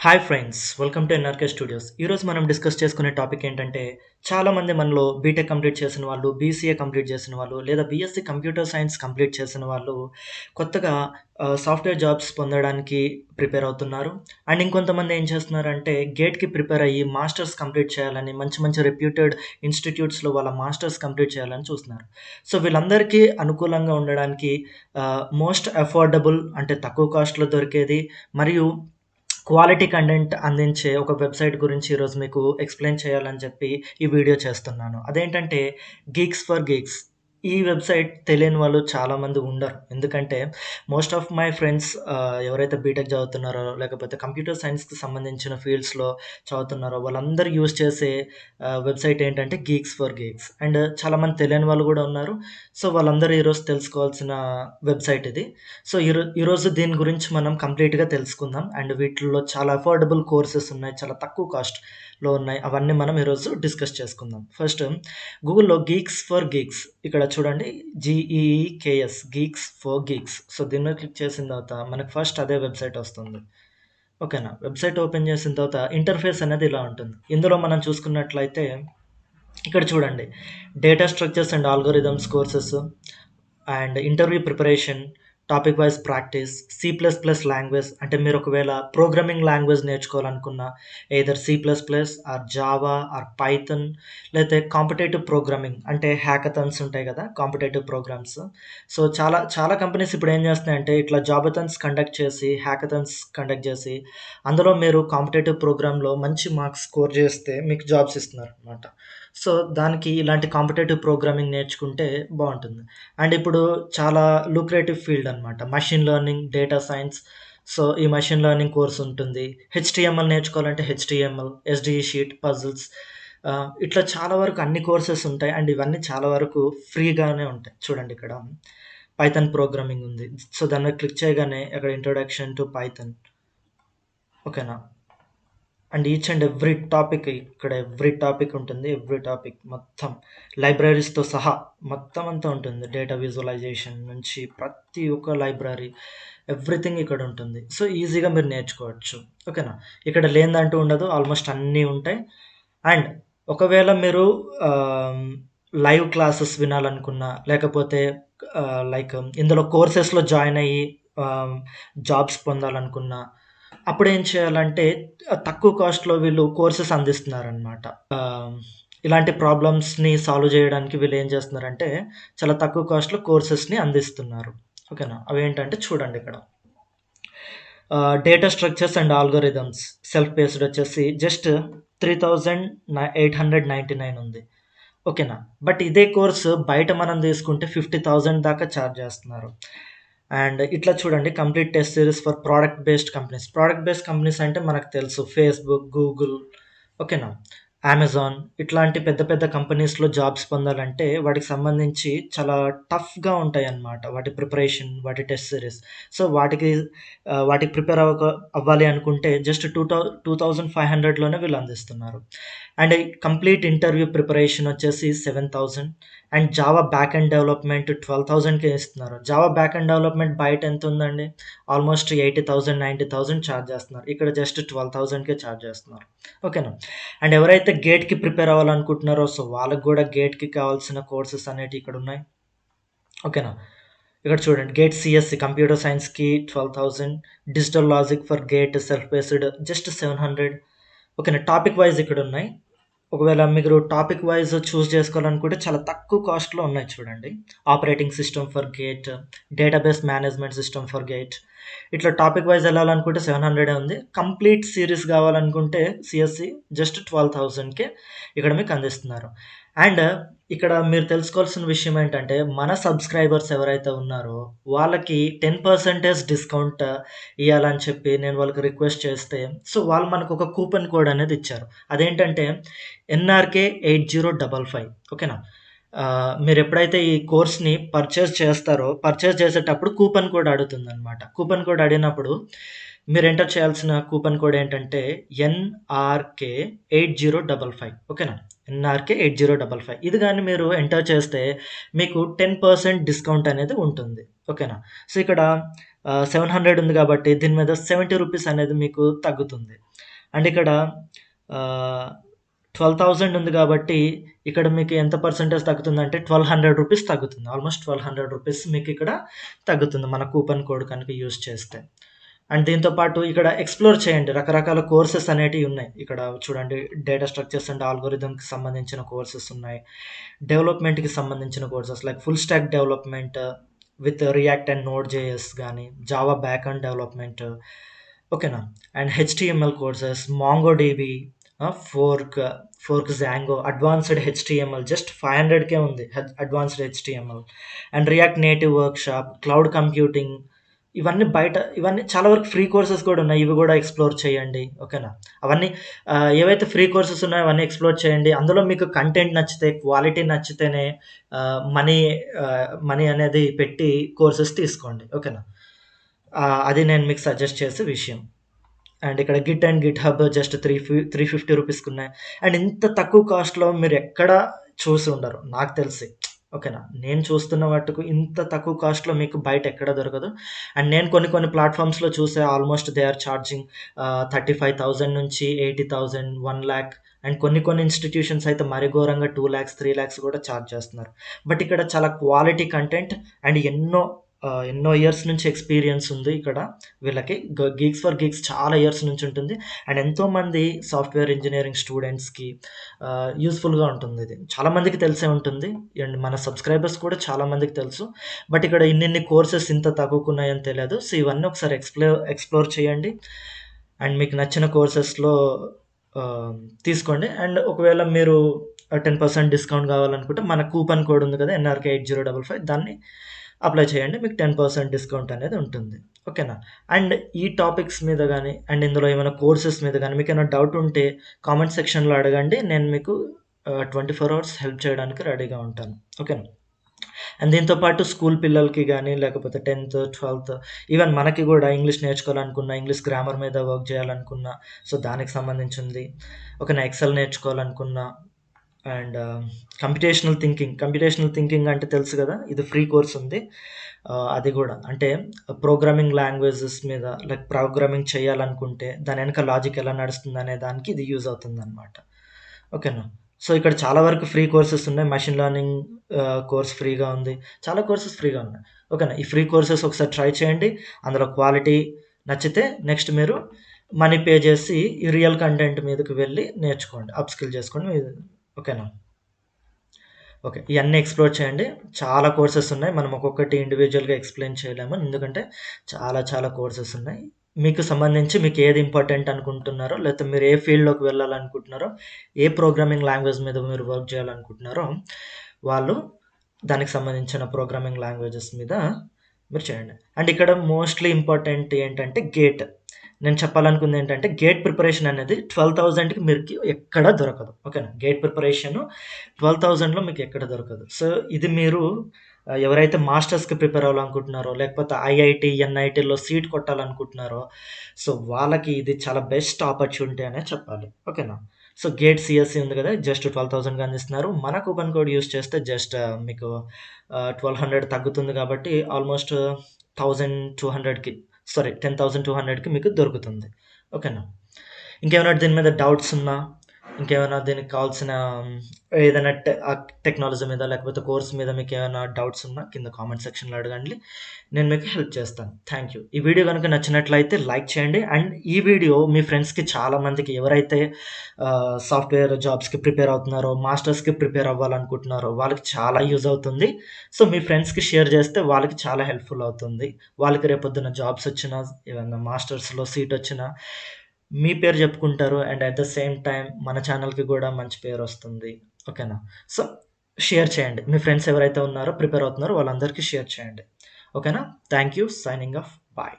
Hi friends, welcome to NRK studios. ఈరోజు మనం discuss చేసుకునే టాపిక్ ఏంటంటే, చాలామంది మనలో బీటెక్ కంప్లీట్ చేసిన వాళ్ళు, బీసీఏ కంప్లీట్ చేసిన వాళ్ళు, లేదా బీఎస్సీ కంప్యూటర్ సైన్స్ కంప్లీట్ చేసిన వాళ్ళు కొత్తగా సాఫ్ట్వేర్ జాబ్స్ పొందడానికి ప్రిపేర్ అవుతున్నారు. అండ్ ఇంకొంతమంది ఏం చేస్తున్నారంటే, గేట్‌కి ప్రిపేర్ అయ్యి మాస్టర్స్ కంప్లీట్ చేయాలని మంచి మంచి రెప్యూటెడ్ ఇన్‌స్టిట్యూట్స్‌లో వాళ్ళ మాస్టర్స్ కంప్లీట్ చేయాలని చూస్తున్నారు. సో, వీళ్ళందరికీ అనుకూలంగా ఉండడానికి మోస్ట్ అఫోర్డబుల్ అంటే తక్కువ కాస్ట్‌లో దొరికేది మరియు క్వాలిటీ కంటెంట్ అందించే ఒక వెబ్‌సైట్ గురించి ఈరోజు మీకు ఎక్స్‌ప్లెయిన్ చేయాలని చెప్పి ఈ వీడియో చేస్తున్నాను. అదేంటంటే గీక్స్ ఫర్ గీక్స్. ఈ వెబ్‌సైట్ తెలియని వాళ్ళు చాలామంది ఉండరు. ఎందుకంటే మోస్ట్ ఆఫ్ మై ఫ్రెండ్స్ ఎవరైతే బీటెక్ చదువుతున్నారో, లేకపోతే కంప్యూటర్ సైన్స్‌కి సంబంధించిన ఫీల్డ్స్‌లో చదువుతున్నారో వాళ్ళందరూ యూజ్ చేసే వెబ్‌సైట్ ఏంటంటే గీక్స్ ఫర్ గీక్స్. అండ్ చాలామంది తెలియని వాళ్ళు కూడా ఉన్నారు. సో, వాళ్ళందరూ ఈరోజు తెలుసుకోవాల్సిన వెబ్‌సైట్ ఇది. సో, ఈరోజు దీని గురించి మనం కంప్లీట్‌గా తెలుసుకుందాం. అండ్ వీటిల్లో చాలా అఫోర్డబుల్ కోర్సెస్ ఉన్నాయి. చాలా తక్కువ కాస్ట్‌లో ఉన్నాయి. అవన్నీ మనం ఈరోజు డిస్కస్ చేసుకుందాం. ఫస్ట్ గూగుల్‌లో గీక్స్ ఫర్ గీక్స్ ఇక్కడ చూడండి, జీఈఈకేఎస్ గీక్స్ ఫర్ గీక్స్. సో, దీని మీద క్లిక్ చేసిన తర్వాత మనకు ఫస్ట్ అదే వెబ్‌సైట్ వస్తుంది. ఓకేనా? వెబ్‌సైట్ ఓపెన్ చేసిన తర్వాత ఇంటర్ఫేస్ అనేది ఇలా ఉంటుంది. ఇందులో మనం చూసుకున్నట్లయితే ఇక్కడ చూడండి, data structures and algorithms courses and interview preparation, topic wise practice, C plus plus language అంటే మీరు ఒకవేళ ప్రోగ్రామింగ్ లాంగ్వేజ్ నేర్చుకోవాలనుకున్న either C plus plus or Java or Python, లేకపోతే కాంపిటేటివ్ ప్రోగ్రామింగ్ అంటే హ్యాకథాన్స్ ఉంటాయి కదా, కాంపిటేటివ్ ప్రోగ్రామ్స్. సో చాలా చాలా కంపెనీస్ ఇప్పుడు ఏం చేస్తున్నాయంటే ఇట్లా జాబథాన్స్ కండక్ట్ చేసి, హ్యాకథాన్స్ కండక్ట్ చేసి అందులో మీరు కాంపిటేటివ్ ప్రోగ్రామ్లో మంచి మార్క్స్ స్కోర్ చేస్తే మీకు జాబ్స్ ఇస్తున్నారు అనమాట. సో దానికి ఇలాంటి కాంపిటేటివ్ ప్రోగ్రామింగ్ నేర్చుకుంటే బాగుంటుంది. అండ్ ఇప్పుడు చాలా లూక్రేటివ్ ఫీల్డ్ అనమాట machine learning, data science. So ఈ మషిన్ లెర్నింగ్ కోర్స్ ఉంటుంది. హెచ్టిఎంఎల్ నేర్చుకోవాలంటే హెచ్టిఎంఎల్, ఎస్డిఈ షీట్, పజిల్స్, ఇట్లా చాలా వరకు అన్ని కోర్సెస్ ఉంటాయి. అండ్ ఇవన్నీ చాలా వరకు ఫ్రీగానే ఉంటాయి. చూడండి ఇక్కడ పైథాన్ ప్రోగ్రామింగ్ ఉంది. సో దాన్ని క్లిక్ చేయగానే అక్కడ ఇంట్రొడక్షన్ టు పైథాన్. ఓకేనా? And each and every topic ఇక్కడ ఎవ్రీ టాపిక్ ఉంటుంది. ఎవ్రీ టాపిక్ మొత్తం లైబ్రరీస్‌తో సహా మొత్తం అంతా ఉంటుంది. డేటా విజువలైజేషన్ నుంచి ప్రతి ఒక్క లైబ్రరీ, ఎవ్రీథింగ్ ఇక్కడ ఉంటుంది. సో, ఈజీగా మీరు నేర్చుకోవచ్చు. ఓకేనా? ఇక్కడ లేనిదంటూ ఉండదు. ఆల్మోస్ట్ అన్నీ ఉంటాయి. అండ్ ఒకవేళ మీరు ఆహ్, లైవ్ క్లాసెస్ వినాలనుకున్నా, లేకపోతే లైక్ ఇందులో కోర్సెస్‌లో జాయిన్ అయ్యి ఆహ్, జాబ్స్ పొందాలనుకున్నా, అప్పుడేం చేయాలంటే తక్కువ కాస్ట్‌లో వీళ్ళు కోర్సెస్ అందిస్తున్నారనమాట. ఆహ్, ఇలాంటి ప్రాబ్లమ్స్‌ని సాల్వ్ జేయడానికి వీళ్ళేం జేస్తున్నారంటే, చాలా తక్కువ కాస్ట్‌లో కోర్సెస్‌ని అందిస్తున్నారు. ఓకేనా? అవేంటంటే చూడండిక్కడ. Data structures and algorithms self based వచ్చేసి జస్ట్ 3899 ఉంది. ఓకేనా? బట్ ఇదే కోర్సు బయట మనం తీసుకుంటే 50,000 దాకా చార్జ్ చేస్తున్నారు. అండ్ ఇట్లా చూడండి, complete test series for product based companies. Product based companies అంటే మనకు తెలుసు ఫేస్‌బుక్, గూగుల్, ఓకేనా? అమెజాన్ ఇట్లాంటి పెద్ద పెద్ద కంపెనీస్‌లో జాబ్స్ పొందాలంటే వాటికి సంబంధించి చాలా టఫ్‌గా ఉంటాయన్నమాట. వాటి ప్రిపరేషన్, వాటి టెస్ట్ సిరీస్. సో, వాటికి ప్రిపేర్ అవ్వాలి అనుకుంటే జస్ట్ 2500 లోనే వీళ్ళు అందిస్తున్నారు. అండ్ కంప్లీట్ ఇంటర్వ్యూ ప్రిపరేషన్ వచ్చేసి 7,000 and Java back end development 12,000కే ఇస్తున్నారు. జావా బ్యాక్ ఎండ్ డెవలప్‌మెంట్ బయట ఎంతుందండి? ఆల్మోస్ట్ 80,000, 90,000 చార్జ్ చేస్తున్నారు. ఇక్కడ జస్ట్ 12,000కే చార్జ్ చేస్తున్నారు. ఓకేనా? అండ్ ఎవరైతే గేట్‌కి ప్రిపేర్ అవ్వాలనుకుంటున్నారో సో, వాళ్ళకి గూడా గేట్‌కి కావాల్సిన కోర్సెస్ అనేటివి ఇక్కడున్నాయి. ఓకేనా? ఇక్కడ చూడండి, గేట్ సీఎస్‌సి కంప్యూటర్ సైన్స్‌కి 12,000, digital logic for GATE self based just 700. ఓకేనా? టాపిక్ వైస్ ఇక్కడున్నాయి. ఒకవేళ మీరు టాపిక్ వైస్ చూజ్ చేసుకోవాలనుకుంటే చాలా తక్కువ కాస్ట్‌లో ఉన్నాయి చూడండి. Operating system for gate, database management system for gate. ఇట్లా టాపిక్ వైస్ ఎళ్ళాలనుకుంటే 700 ఉంది. కంప్లీట్ సీరీస్ కావాలనుకుంటే సీఎస్‌సి జస్ట్ 12,000కే ఇక్కడ మీకు అందిస్తున్నారు. అండ్ ఇక్కడ మీరు తెలుసుకోవాల్సిన విషయం ఏంటంటే, మన సబ్‌స్క్రైబర్స్ ఎవరైతే ఉన్నారో వాళ్ళకి 10% డిస్కౌంట్ ఇయ్యాలని చెప్పి నేను వాళ్ళకి రిక్వెస్ట్ చేస్తే, సో, వాళ్ళు మనకొక కూపన్ కోడ్ అనేది ఇచ్చారు. అదేంటంటే ఎన్ఆర్‌కే 8055. ఓకేనా? మీరెప్పుడైతే ఈ కోర్స్‌ని పర్చేజ్ చేసేటప్పుడు కూపన్ కోడ్ అడుగుతుందనమాట. కూపన్ కోడ్ అడిగినప్పుడు మీరు ఎంటర్ చేయాల్సిన కూపన్ కోడ్ ఏంటంటే ఎన్ఆర్‌కే 8055. ఓకేనా? ఎన్ఆర్‌కే 8055. ఇది గాని మీరు ఎంటర్ చేస్తే మీకు 10% డిస్కౌంట్ అనేది ఉంటుంది. ఓకేనా? సో, ఇక్కడ 700 ఉంది కాబట్టి దీని మీద 70 రూపీస్ అనేది మీకు తగ్గుతుంది. అండ్ ఇక్కడ ఆహ్, 12,000 ఉంది కాబట్టి ఇక్కడ మీకు ఎంత పర్సెంటేజ్ తగ్గుతుందంటే 1,200 రూపీస్ తగ్గుతుంది. ఆల్‌మోస్ట్ 1,200 రూపీస్ మీకిక్కడ తగ్గుతుంది మన కూపన్ కోడ్ కనుక యూజ్ చేస్తే. అండ్ దీంతో పాటు ఇక్కడ ఎక్స్‌ప్లోర్ చేయండి. రకరకాల కోర్సెస్ అనేటివి ఉన్నాయి. ఇక్కడ చూడండి, డేటా స్ట్రక్చర్స్ అండ్ ఆల్గోరిథమ్‌కి సంబంధించిన కోర్సెస్ ఉన్నాయి. డెవలప్‌మెంట్‌కి సంబంధించిన courses like full stack development with React and Node JS గాని, జావా బ్యాక్ ఎండ్ డెవలప్‌మెంట్, ఓకేనా. And HTML courses, MongoDB, fork, Django, advanced HTML just 500కే ఉంది. Advanced HTML and React Native workshop, cloud computing, ఇవన్నీ చాలా వరకు free courses కూడా ఉన్నాయి. ఇవి కూడా ఎక్స్‌ప్లోర్ చేయండి. ఓకేనా. అవన్నీ ఏవైతే ఫ్రీ కోర్సెస్ ఉన్నాయో అవన్నీ ఎక్స్‌ప్లోర్ చేయండి. అందులో మీకు కంటెంట్ నచ్చితే, క్వాలిటీ నచ్చితేనే మనీ మనీ అనేది పెట్టి కోర్సెస్ తీసుకోండి. ఓకేనా. అది నేను మీకు సజెస్ట్ చేసే విషయం. అండ్ ఇక్కడ Git and GitHub just 350 రూపీస్‌కున్నాయి. అండ్ ఇంత తక్కువ కాస్ట్‌లో మీరెక్కడ చూసి ఉండరు నాకు తెలిసి. ఓకేనా. నేను చూస్తున్న మట్టుకు ఇంత తక్కువ కాస్ట్‌లో మీకు బయట ఎక్కడ దొరకదు. అండ్ నేను కొన్ని కొన్ని ప్లాట్‌ఫార్మ్స్‌లో చూసా, ఆల్‌మోస్ట్ దే ఆర్ చార్జింగ్ 35,000 నుంచి 80,000, 1,00,000 అండ్ కొన్ని కొన్ని ఇన్‌స్టిట్యూషన్స్ అయితే మరీ ఘోరంగా 2,00,000, 3,00,000 కూడా చార్జ్ చేస్తున్నారు. బట్ ఇక్కడ చాలా క్వాలిటీ కంటెంట్ అండ్ ఎన్నో ఇయర్స్ నుంచి ఎక్స్‌పీరియన్స్ ఉంది ఇక్కడ వీళ్ళకి. గీక్స్ ఫర్ గీక్స్ చాలా ఇయర్స్ నుంచి ఉంటుంది. అండ్ ఎంతోమంది సాఫ్ట్‌వేర్ ఇంజినీరింగ్ స్టూడెంట్స్‌కి యూజ్‌ఫుల్‌గా ఉంటుందిది. చాలా మందికి తెలిసే ఉంటుంది. అండ్ మన సబ్‌స్క్రైబర్స్ కూడా చాలా మందికి తెలుసు. బట్ ఇక్కడ ఇన్నిన్ని కోర్సెస్ ఇంత తక్కువకున్నాయని తెలియదు. సో, ఇవన్నీ ఒకసారి ఎక్స్‌ప్లోర్ చేయండి. అండ్ మీకు నచ్చిన కోర్సెస్‌లో ఆహ్, తీసుకోండి. అండ్ ఒకవేళ మీరు 10% డిస్కౌంట్ కావాలనుకుంటే మన కూపన్ కోడ్ ఉంది కదా! ఎన్ఆర్‌కే8055, దాన్ని అప్లై చేయండి. మీకు 10% డిస్కౌంట్ అనేది ఉంటుంది. ఓకేనా. అండ్ ఈ టాపిక్స్ మీద గాని, అండ్ ఇందులో ఏమైనా కోర్సెస్ మీద గాని మీకేమైనా డౌట్ ఉంటే కామెంట్ సెక్షన్‌లో అడగండి. నేను మీకు 24 అవర్స్ హెల్ప్ చేయడానికి రెడీగా ఉంటాను. ఓకేనా. అండ్ దీంతో పాటు స్కూల్ పిల్లలకి గాని, లేకపోతే 10థ్, 12థ్, ఈవెన్ మనకి గూడా ఇంగ్లీష్ నేర్చుకోవాలనుకున్న, ఇంగ్లీష్ గ్రామర్ మీద వర్క్ చేయాలనుకున్న, సో, దానికి సంబంధించింది. ఓకేనా. ఎక్సెల్ నేర్చుకోవాలనుకున్న, అండ్ కంప్యూటేషనల్ థింకింగ్ అంటే తెలుసు గదా! ఇది ఫ్రీ కోర్స్ ఉంది. అది గూడా అంటే ప్రోగ్రామింగ్ లాంగ్వేజెస్ మీద లైక్ ప్రోగ్రామింగ్ చేయాలనుకుంటే దాని వెనక లాజిక్ ఎలా నడుస్తుందనే దానికి ఇది యూజ్ అవుతుందనమాట. ఓకేనా. సో, ఇక్కడ చాలా వరకు ఫ్రీ కోర్సెస్ ఉన్నాయి. మెషిన్ లెర్నింగ్ కోర్స్ ఫ్రీగా ఉంది. చాలా కోర్సెస్ ఫ్రీగా ఉన్నాయి. ఓకేనా. ఈ ఫ్రీ కోర్సెస్ ఒకసారి ట్రై చేయండి. అందులో క్వాలిటీ నచ్చితే నెక్స్ట్ మీరు మనీ పే చేసి ఈ రియల్ కంటెంట్ మీదకి వెళ్లి నేర్చుకోండి. అప్ స్కిల్ చేసుకోండి. ఓకేనా. ఓకే. ఇయన్నీ ఎక్స్‌ప్లోర్ చేయండి. చాలా కోర్సెస్ ఉన్నాయి. మనం ఒక్కొక్కటి ఇండివిడ్యుయల్‌గా ఎక్స్‌ప్లెయిన్ చేయలేము. ఎందుకంటే చాలా చాలా కోర్సెస్ ఉన్నాయి. మీకు సంబంధించి మీకు ఏది ఇంపార్టెంట్ అనుకుంటున్నారో, లేకపోతే మీరు ఏ ఫీల్డ్‌లోకి వెళ్ళాలనుకుంటున్నారో, ఏ ప్రోగ్రామింగ్ లాంగ్వేజ్ మీద మీరు వర్క్ చేయాలనుకుంటున్నారో, వాళ్ళు దానికి సంబంధించిన ప్రోగ్రామింగ్ లాంగ్వేజెస్ మీద మీరు చేయండి. అండ్ ఇక్కడ మోస్ట్‌లీ ఇంపార్టెంట్ ఏంటంటే గేట్. నేను చెప్పాలనుకుంది ఏంటంటే గేట్ ప్రిపరేషన్ అనేది 12,000కి మీరుకి ఎక్కడ దొరకదు. ఓకేనా. గేట్ ప్రిపరేషను 12,000లో మీకు ఎక్కడ దొరకదు. సో, ఇది మీరు ఎవరైతే మాస్టర్స్‌కి ప్రిపేర్ అవ్వాలనుకుంటున్నారో, లేకపోతే ఐఐటీ, ఎన్ఐటీలో సీట్ కొట్టాలనుకుంటున్నారో, సో, వాళ్ళకి ఇది చాలా బెస్ట్ ఆపర్చునిటీ అనే చెప్పాలి. ఓకేనా. సో, గేట్ సీఎస్‌సి ఉంది కదా! జస్ట్ 12,000కి అందిస్తున్నారు. మన కూపన్ కోడ్ యూజ్ చేస్తే జస్ట్ మీకు 1,200 తగ్గుతుంది కాబట్టి ఆల్‌మోస్ట్ 1,200కి, సారీ, 10,200కి మీకు దొరుకుతుంది. ఓకేనా. ఇంకేమైనా దీని మీద డౌట్స్ ఉన్నా, ఇంకేమైనా దీనికి కావాల్సిన ఏదైనా టెక్నాలజీ మీద లేకపోతే కోర్స్ మీద మీకేమైనా డౌట్స్ ఉన్నా కింద కామెంట్ సెక్షన్‌లో అడగండి. నేను మీకు హెల్ప్ చేస్తాను. Thank you. ఈ వీడియో గనుక నచ్చినట్లయితే లైక్ చేయండి. అండ్ ఈ వీడియో మీ ఫ్రెండ్స్‌కి చాలా మందికి, ఎవరైతే సాఫ్ట్‌వేర్ జాబ్స్‌కి ప్రిపేర్ అవుతున్నారో, మాస్టర్స్‌కి ప్రిపేర్ అవ్వాలనుకుంటున్నారో వాళ్ళకి చాలా యూజ్ అవుతుంది. సో, మీ ఫ్రెండ్స్‌కి షేర్ చేస్తే వాళ్ళకి చాలా హెల్ప్‌ఫుల్ అవుతుంది. వాళ్ళకి రేపొద్దున జాబ్స్ వచ్చినా, ఏవన్నా మాస్టర్స్‌లో సీట్ వచ్చినా మీ పేరు చెప్పుకుంటారు. And at the same time మన ఛానెల్‌కి గూడా మంచి పేరొస్తుంది. ఓకేనా. సో, షేర్ చేయండి. మీ ఫ్రెండ్స్ ఎవరైతే ఉన్నారో, ప్రిపేర్ అవుతున్నారో వాళ్ళందరికీ షేర్ చేయండి. ఓకేనా. Thank you. Signing off. Bye.